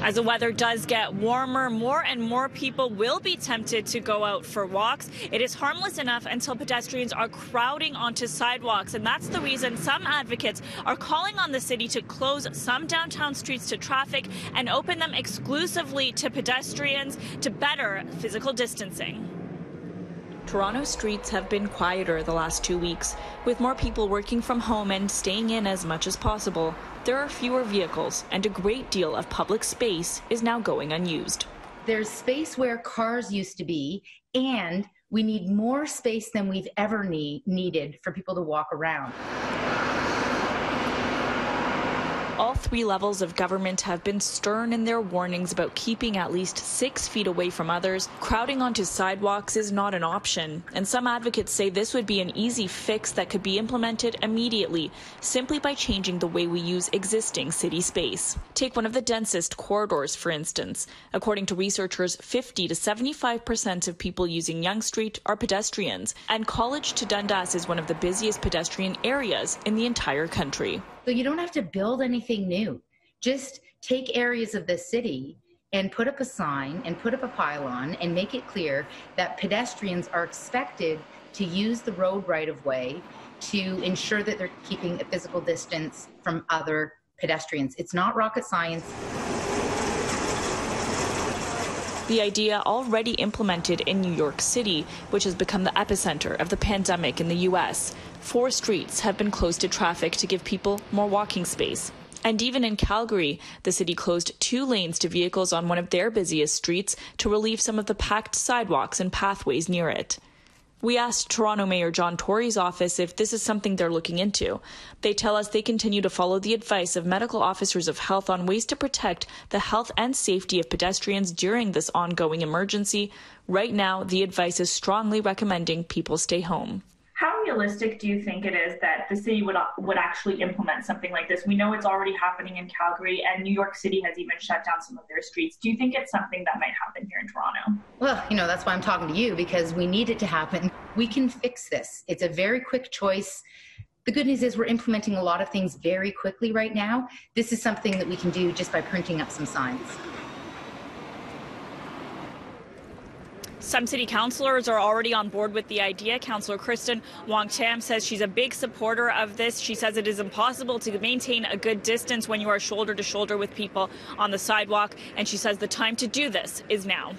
As the weather does get warmer, more and more people will be tempted to go out for walks. It is harmless enough until pedestrians are crowding onto sidewalks, and that's the reason some advocates are calling on the city to close some downtown streets to traffic and open them exclusively to pedestrians to better physical distancing. Toronto streets have been quieter the last 2 weeks. With more people working from home and staying in as much as possible, there are fewer vehicles, and a great deal of public space is now going unused. There's space where cars used to be, and we need more space than we've ever needed for people to walk around. All three levels of government have been stern in their warnings about keeping at least 6 feet away from others. Crowding onto sidewalks is not an option, and some advocates say this would be an easy fix that could be implemented immediately, simply by changing the way we use existing city space. Take one of the densest corridors, for instance. According to researchers, 50 to 75% of people using Yonge Street are pedestrians, and College to Dundas is one of the busiest pedestrian areas in the entire country. So you don't have to build anything new. Just take areas of the city and put up a sign and put up a pylon and make it clear that pedestrians are expected to use the road right of way to ensure that they're keeping a physical distance from other pedestrians. It's not rocket science. The idea already implemented in New York City, which has become the epicenter of the pandemic in the U.S. 4 streets have been closed to traffic to give people more walking space. And even in Calgary, the city closed 2 lanes to vehicles on one of their busiest streets to relieve some of the packed sidewalks and pathways near it. We asked Toronto Mayor John Tory's office if this is something they're looking into. They tell us they continue to follow the advice of medical officers of health on ways to protect the health and safety of pedestrians during this ongoing emergency. Right now, the advice is strongly recommending people stay home. How realistic do you think it is that the city would actually implement something like this? We know it's already happening in Calgary, and New York City has even shut down some of their streets. Do you think it's something that might happen here in Toronto? Well, that's why I'm talking to you, because we need it to happen. We can fix this. It's a very quick choice. The good news is we're implementing a lot of things very quickly right now. This is something that we can do just by printing up some signs. Some city councillors are already on board with the idea. Councillor Kristen Wong-Tam says she's a big supporter of this. She says it is impossible to maintain a good distance when you are shoulder to shoulder with people on the sidewalk, and she says the time to do this is now.